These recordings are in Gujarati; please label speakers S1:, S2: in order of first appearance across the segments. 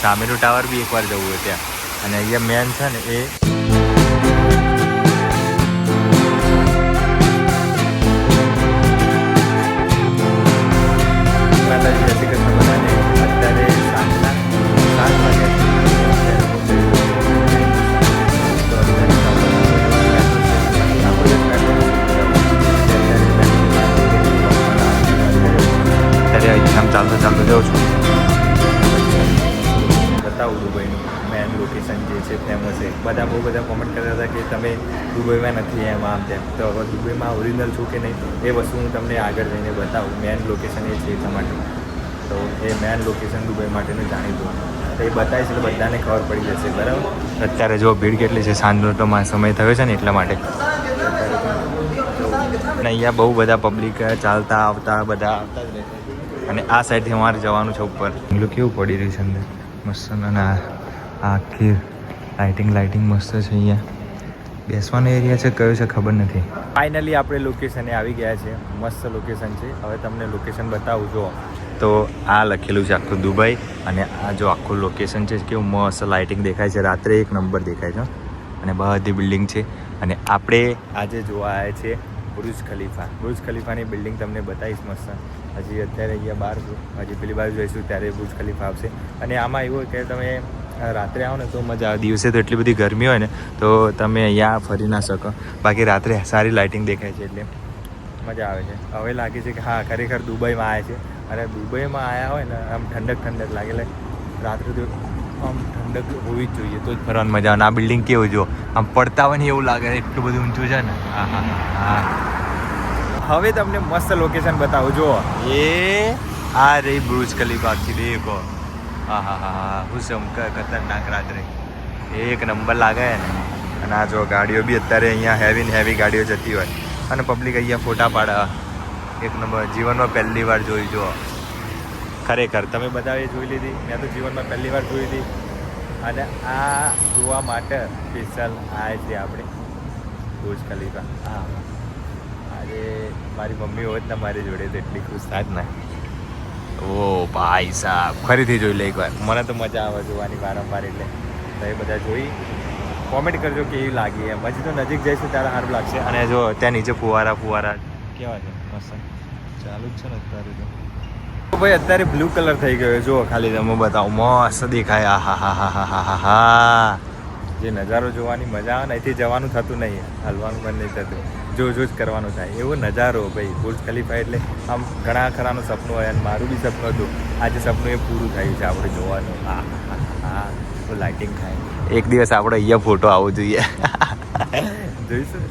S1: સામેનું ટાવર બી એકવાર જવું હોય ત્યાં. અને અહીંયા મેન છે ને એ ચાલતો જાઉં છું. બતાવું દુબઈનું મેન લોકેશન જે છે ફેમસ છે. બહુ બધા કોમેન્ટ કરતા હતા કે તમે દુબઈમાં નથી એમ આમ તેમ. તો હવે દુબઈમાં ઓરિજિનલ છું કે નહીં એ વસ્તુ હું તમને આગળ જઈને બતાવું. મેન લોકેશન એ છે એટલા માટે. તો એ મેન લોકેશન દુબઈ માટેનું જાણીતું તો એ બતાવીશ એટલે બધાને ખબર પડી જશે. બરાબર. અત્યારે જો ભીડ કેટલી છે, સાંજનો તો સમય થયો છે ને એટલા માટે. અને અહીંયા બહુ બધા પબ્લિક ચાલતા આવતા બધા આવતા જ રહેશે. અને આ સાઈડથી અમારે જવાનું છે ઉપર. પેલું કેવું પડી રહ્યું છે અંદર મસ્ત. અને આખી લાઇટિંગ મસ્ત છે. અહીંયા બેસવાનો એરિયા છે, કયો છે ખબર નથી. ફાઇનલી આપણે લોકેશને આવી ગયા છે. મસ્ત લોકેશન છે. હવે તમને લોકેશન બતાવું. જો તો આ લખેલું છે આખું દુબઈ. અને આ જો આખું લોકેશન છે કેવું મસ્ત લાઇટિંગ દેખાય છે. રાત્રે એક નંબર દેખાય છે. અને બધી બિલ્ડિંગ છે. અને આપણે આજે જોવા આવ્યા છે બુર્જ ખલીફાની બિલ્ડિંગ તમને બતાવીશ મસ્ત. હજી અત્યારે અહીંયા બહાર હજી પેલી બાજુ જઈશું ત્યારે બુર્જ ખલીફા આવશે. અને આમાં એવું હોય કે તમે રાત્રે આવો ને તો મજા આવે. દિવસે તો એટલી બધી ગરમી હોય ને તો તમે અહીંયા ફરી ના શકો. બાકી રાત્રે સારી લાઇટિંગ દેખાય છે એટલે મજા આવે છે. હવે લાગે છે કે હા ખરેખર દુબઈમાં આવ્યા છે. અને દુબઈમાં આવ્યા હોય ને આમ ઠંડક લાગે. રાત્રે તો આમ ઠંડક હોવી જ જોઈએ તો જ ફરવાની મજા આવે. આ બિલ્ડિંગ કેવું જો આમ પડતા હોય ને એવું લાગે. એટલું બધું ઊંચું છે ને. હા. હવે તમને મસ્ત લોકેશન બતાવું. જો એ આ રહી બુર્જ ખલીફા આખી દેખો. હા હું ખતરનાક રાત્રે એક નંબર લાગે ને. અને આ જો ગાડીઓ બી અત્યારે અહીંયા હેવી ગાડીઓ જતી હોય અને પબ્લિક અહીંયા ફોટા પાડે. એક નંબર. જીવનમાં પહેલી વાર જોઈ. જો ખરેખર તમે બધા એ જોઈ લીધી. મેં તો જીવનમાં પહેલી વાર જોઈ હતી. અને આ જોવા માટે સ્પેશિયલ આવે છે આપણે બુર્જ ખલીફા. હા આજે મારી મમ્મી હોત ને મારી જોડે તો એટલી ખુશ થાત ને. ઓ ભાઈ સાહેબ ફરીથી જોઈ લે એકવાર. મને તો મજા આવે જોવાની વારંવાર. એટલે તો એ બધા જોઈ કોમેન્ટ કરજો કેવી લાગી એમ. હજી તો નજીક જઈશું ત્યારે સારું લાગશે. અને જો ત્યાં નીચે ફુવારા કેવા છે મસ્ત ચાલુ જ છે ને અત્યારે તો. ભાઈ અત્યારે બ્લુ કલર થઈ ગયો. જો ખાલી તમે બતાવો મસ્ત દેખાય. હા જે નજારો જોવાની મજા આવે ને અહીંથી જવાનું થતું નહીં. હલવાનું બંધ નહીં થતું. જો જ કરવાનું થાય એવો નજારો ભાઈ. બુર્જ ખલીફા એટલે આમ ઘણા ખરાનું સપનું હોય. અને મારું બી સપનું હતું. આજે સપનું એ પૂરું થયું છે આપણે જોવાનું. હા તો લાઇટિંગ થાય. એક દિવસ આપણે અહીંયા ફોટો આવવો જોઈએ. જોઈશું.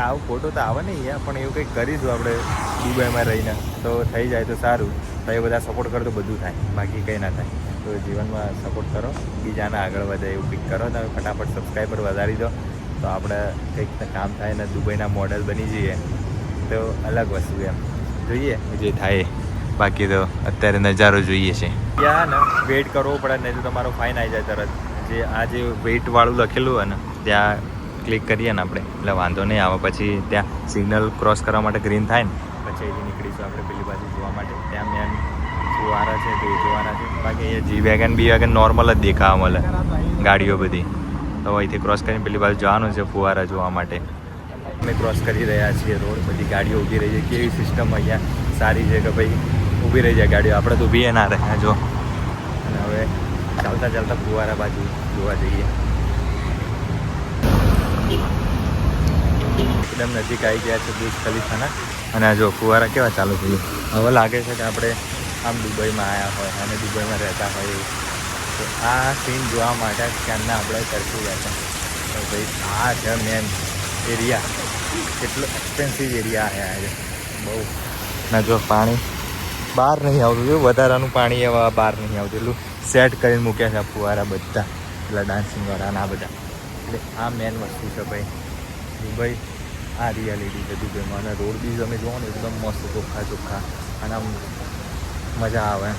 S1: આવું ફોટો તો આવે ને અહીંયા. પણ એવું કંઈક કરીશું આપણે દુબઈમાં રહીને તો થઈ જાય તો સારું. તો એ બધા સપોર્ટ કરો તો બધું થાય. બાકી કંઈ ના થાય. તો જીવનમાં સપોર્ટ કરો. બીજાને આગળ વધે એવું કંઈક કરો. તમે ફટાફટ સબસ્ક્રાઈબર વધારી દો તો આપણે કંઈક કામ થાય ને દુબઈના મોડલ બની જઈએ તો અલગ વસ્તુ એમ. જોઈએ જે થાય. બાકી તો અત્યારે નજારો જોઈએ છે. ત્યાં ને વેઇટ કરવો પડે નહીં તો તમારો ફાઇન આવી જાય તરત. જે વેઇટવાળું લખેલું હોય ને ત્યાં ક્લિક કરીએ ને આપણે એટલે વાંધો નહીં આવે. પછી ત્યાં સિગ્નલ ક્રોસ કરવા માટે ગ્રીન થાય ને પછી અહીંથી નીકળીશું આપણે પેલી બાજુ જોવા માટે. ત્યાં મેન ફુવારા છે તો એ જોવાના છે. બાકી અહીંયા બી વેગન નોર્મલ જ દેખાવા મળે ગાડીઓ બધી. તો અહીંથી ક્રોસ કરીને પેલી બાજુ જવાનું છે ફુવારા જોવા માટે. અમે ક્રોસ કરી રહ્યા છીએ રોડ. બધી ગાડીઓ ઊભી રહી છે. કેવી સિસ્ટમ અહીંયા સારી છે કે ભાઈ ઊભી રહી જાય ગાડીઓ. આપણે તો ઊભી ના રહે જો. અને હવે ચાલતા ફુવારા બાજુ જોવા જઈએ. એકદમ નજીક આવી ગયા છે બુર્જ ખલીફાના. અને આ જો ફુવારા કેવા ચાલુ થઈ ગયા. હવે લાગે છે કે આપણે આમ દુબઈમાં આવ્યા હોય અને દુબઈમાં રહેતા હોય એવું. તો આ સીન જોવા માટે ક્યારના આપણે તરસી ગયા છે. તો ભાઈ આ છે મેન એરિયા. કેટલો એક્સપેન્સિવ એરિયા છે બહુ. ના જો પાણી બહાર નહીં આવતું. જો વધારાનું પાણી એવા બહાર નહીં આવતું. એટલું સેટ કરીને મૂક્યા છે આ ફુવારા બધા. પેલા ડાન્સિંગવાળા ના બધા. એટલે આ મેન વસ્તુ છે ભાઈ દુબઈ. આ રિયાલિટી છે દુબઈમાં. અને રોડ બી તમે જોવો ને એકદમ મસ્ત ચોખ્ખા. અને આમ મજા આવે.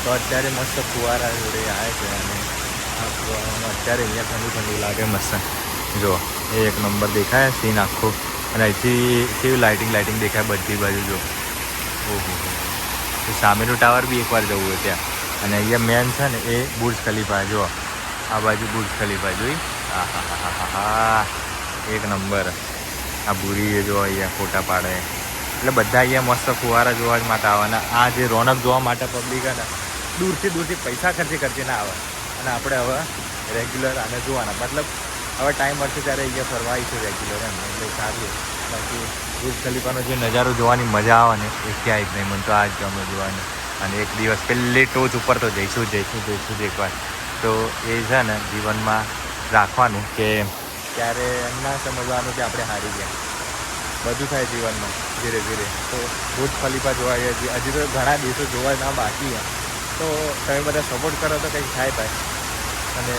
S1: તો અત્યારે મસ્ત ફુવારા જોડે આવે છે. અને આ ફુવારામાં અત્યારે અહીંયા ઠંડુ લાગે મસ્ત. જો એ એક નંબર દેખાય સીન આખો. અને અહીંથી કેવી લાઇટિંગ દેખાય બધી બાજુ. જો ઓહો, તો સામેનું ટાવર બી એકવાર જવું હોય ત્યાં. અને અહીંયા મેન છે ને એ બુર્જ ખલીફા. જો આ બાજુ બુર્જ ખલીફા જોઈ. હા હા હા હા હા, એક નંબર. આ ભૂરી જો અહીંયા ફોટા પાડે એટલે બધા અહીંયા મસ્ત ફુવારા જોવા જ માટે આવવાના. આ જે રોનક જોવા માટે પબ્લિક ને દૂરથી પૈસા ખર્ચી ના આવે. અને આપણે હવે રેગ્યુલર આને જોવાના, મતલબ હવે ટાઈમ મળશે ત્યારે અહીંયા ફરવા આવીશું રેગ્યુલર એમ, એટલે સારું. બાકી બુર્જ ખલીફાનો જે નજારો જોવાની મજા આવે ને એ ક્યાંય જ નહીં. મને તો આ જ ગમે જોવાની. અને એક દિવસ પહેલી ટોચ ઉપર તો જઈશું જ એકવાર. તો એ છે ને જીવનમાં રાખવાનું કે ત્યારે એમ ના સમજવાનું કે આપણે હારી ગયા. બધું થાય જીવનમાં ધીરે ધીરે. તો બુર્જ ખલીફા જોવા હજી તો ઘણા દેશો જોવા ના બાકી છે. તો તમે બધા સપોર્ટ કરો તો કંઈક થાય ભાઈ, અને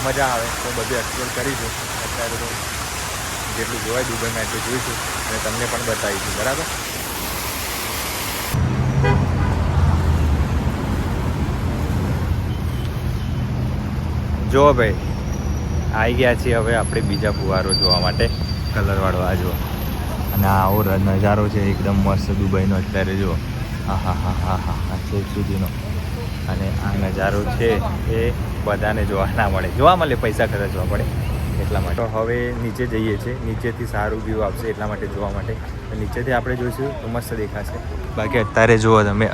S1: મજા આવે તો બધું એક્સપ્લોર કરીશું. અત્યારે તો જેટલું જોવાય દુબઈમાં એટલું જોઈશું અને તમને પણ બતાવીશું. બરાબર. જો ભાઈ આવી ગયા છીએ હવે આપણે બીજા ફુવારો જોવા માટે, કલરવાળો. આ જુઓ, અને આવો નજારો છે એકદમ મસ્ત દુબઈનો અત્યારે. જુઓ, હા હા હા હા હા હા, છેક સુધીનો. અને આ નજારો છે એ બધાને જોવા ના મળે, જોવા મળે પૈસા ખર્ચવા પડે એટલા માટે. તો હવે નીચે જઈએ છીએ, નીચેથી સારું વ્યૂ આવશે એટલા માટે જોવા માટે. નીચેથી આપણે જોઈશું તો મસ્ત દેખાશે. બાકી અત્યારે જુઓ તમે,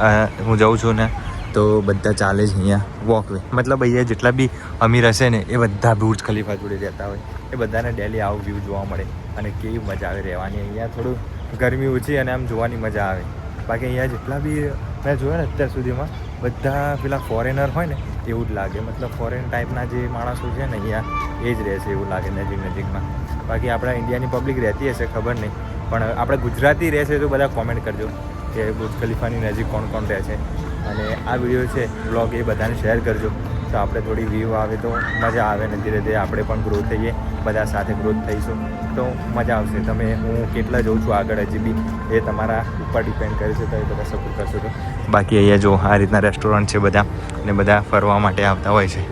S1: હું જાઉં છું ને તો બધા ચાલે છે અહીંયા વોકવે. મતલબ અહીંયા જેટલા બી અમીર હશે ને એ બધા બુર્જ ખલીફા જોડે રહેતા હોય. એ બધાને ડેલી આવું વ્યૂ જોવા મળે અને કેવી મજા આવે રહેવાની. અહીંયા થોડું ગરમી ઓછી અને આમ જોવાની મજા આવે. બાકી અહીંયા જેટલા બી મેં જોયા ને અત્યાર સુધીમાં બધા પેલા ફોરેનર હોય ને એવું જ લાગે. મતલબ ફોરેન ટાઈપના જે માણસો છે ને અહીંયા એ જ રહેશે એવું લાગે નજીકમાં. બાકી આપણા ઇન્ડિયાની પબ્લિક રહેતી હશે ખબર નહીં, પણ આપણે ગુજરાતી રહેશે તો બધા કોમેન્ટ કરજો કે બુર્જ ખલીફાની નજીક કોણ કોણ રહે છે. અને આ વિડીયો છે વ્લોગ એ બધાને શેર કરજો તો આપણે થોડી વ્યૂ આવે તો મજા આવે. ને ધીરે ધીરે આપણે પણ ગ્રો થઈએ, બધા સાથે ગ્રોથ થઈશું તો મજા આવશે. તમે હું કેટલા જઉં છું આગળ હજી બી એ તમારા ઉપર ડિપેન્ડ કરે છે, તો એ બધા સપોર્ટ કરશો તો. બાકી અહીંયા જો આ રીતના રેસ્ટોરન્ટ છે બધા, અને બધા ફરવા માટે આવતા હોય છે.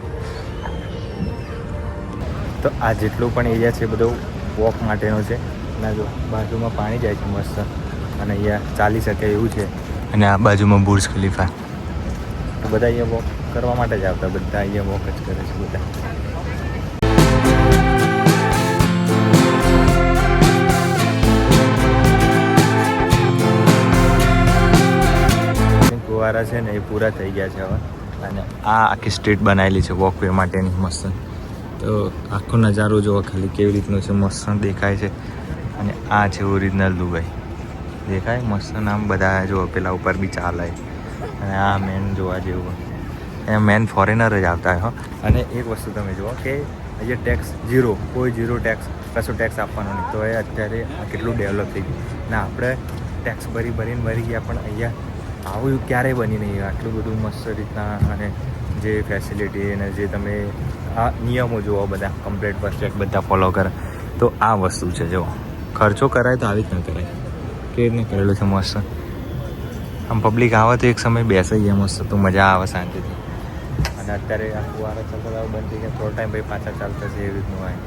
S1: તો આ જેટલું પણ એરિયા છે બધો વોક માટેનો છે. ના જો બાજુમાં પાણી જાય છે મસ્ત, અને અહીંયા ચાલી શકે એવું છે. અને આ બાજુમાં બુર્જ ખલીફા. તો બધા અહીંયા વોક કરવા માટે જ આવતા, બધા અહીંયા વોક જ કરે છે બધા. ફુવારા છે ને એ પૂરા થઈ ગયા છે હવે. અને આ આખી સ્ટ્રીટ બનાવેલી છે વોકવે માટેની મસ્ત. તો આખો નજારો જોવો ખાલી કેવી રીતનો છે, મસ્ત દેખાય છે. અને આ છે ઓરિજિનલ દુબઈ, દેખાય મસ્ત. નામ બધા જો પેલા ઉપર બી ચાલે. અને આ મેન જોવા જેવું, એ મેન ફોરેનર જ આવતા હોય. અને એક વસ્તુ તમે જુઓ કે અહીંયા ટેક્સ ઝીરો, કોઈ ઝીરો ટેક્સ, કશો ટેક્સ આપવાનો નહીં. તો એ અત્યારે આ કેટલું ડેવલપ થઈ ગયું. ને આપણે ટેક્સ ભરીને મરી ગયા, પણ અહીંયા આવું ક્યારેય બની નહીં. આટલું બધું મસ્ત રીતના અને જે ફેસિલિટી અને જે તમે આ નિયમો જુઓ બધા કમ્પ્લીટ પરફેક્ટ બધા ફોલો કરે. તો આ વસ્તુ છે. જો ખર્ચો કરાય તો આવી જ ન કરાય, કેવી રીતને કરેલું છે મસ્ત. આમ પબ્લિક આવે તો એક સમય બેસે ગયા મસ્ત, તો મજા આવે શાંતિથી. અને અત્યારે આ ફુવારા ચાલતા બંધ થઈ ગયા, થોડો ટાઈમ પછી પાછા ચાલતા છે એવી રીતનું હોય.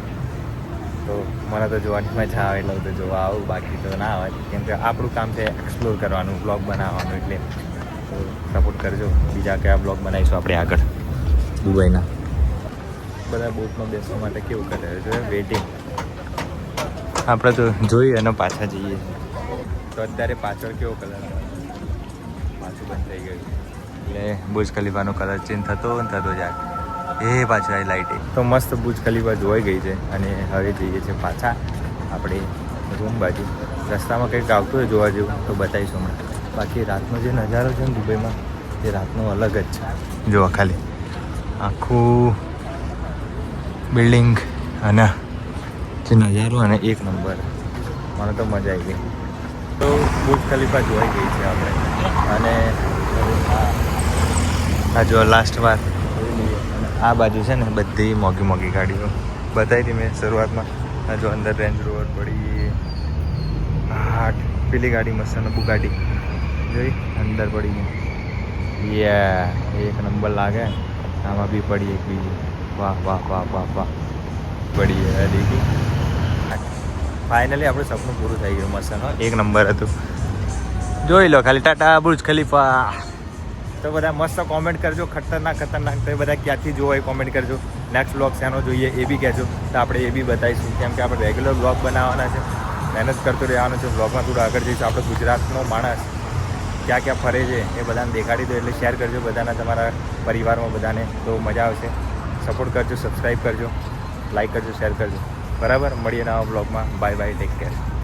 S1: તો મને તો જોવાની મજા આવે એટલે તો જોવા આવું, બાકી તો ના આવે. કેમ કે આપણું કામ છે એક્સપ્લોર કરવાનું, બ્લોગ બનાવવાનું. એટલે તો સપોર્ટ કરજો. બીજા કયા બ્લોગ બનાવીશું આપણે આગળ દુબઈના. બધા બોટમાં બેસવા માટે કેવું કરે છે વેઇટિંગ. આપણે તો જોઈએ અને પાછા જઈએ. તો અત્યારે પાછળ કેવો કલર પાછું બંધ થઈ ગયું, એટલે બુર્જ ખલીફાનો કલર ચેન્જ થતો જાય. એ પાછું આવી લાઇટ. તો મસ્ત બુર્જ ખલીફા જોવાઈ ગઈ છે. અને હવે જઈએ છીએ પાછા આપણે રૂમ બાજુ. રસ્તામાં કંઈક આવતું હોય જોવા જેવું તો બતાવીશું હમણાં. બાકી રાતનો જે નજારો છે ને દુબઈમાં, એ રાતનો અલગ જ છે. જોવા ખાલી આખું બિલ્ડિંગ અને જે નજારો અને એક નંબર. મને તો મજા આવી ગઈ. તો બુર્જ ખલીફા જોવાઈ ગઈ છે આપણે. અને આ જો લાસ્ટ વાર આ બાજુ છે ને બધી મોંઘી મોંઘી ગાડીઓ બતાવી હતી મેં શરૂઆતમાં. આ જો અંદર રેન્જ રોવર પડી, હા પેલી ગાડી મસ્ત બુગાટી જોઈ અંદર પડી ગઈ. યા એક નંબર લાગે. આમાં બી પડી એક બીજી. વાહ વાહ વાહ વાહ વાહ પડી દેખી. ફાઇનલી આપણું સપનું પૂરું થઈ ગયું મસ્ત. એક નંબર હતું. જોઈ લો ખાલી ટાટા બુર્જ ખલીફા. તો બધા મસ્ત કોમેન્ટ કરજો, ખતરનાક તો એ બધા ક્યાંથી જોવો એ કોમેન્ટ કરજો. નેક્સ્ટ બ્લોગ શેનો જોઈએ એ બી કહેજો, તો આપણે એ બી બતાવીશું. કેમ કે આપણે રેગ્યુલર બ્લોગ બનાવવાના છે, મહેનત કરતો રહેવાનું છે. બ્લોગમાં થોડું આગળ જઈશું. આપણે ગુજરાતનો માણસ ક્યાં ક્યાં ફરે છે એ બધાને દેખાડી દો. એટલે શેર કરજો બધાના, તમારા પરિવારમાં બધાને, તો મજા આવશે. સપોર્ટ કરજો, સબસ્ક્રાઈબ કરજો, લાઈક કરજો, શેર કરજો. બરાબર, મળીએ નવા બ્લોગમાં. Bye bye, take care.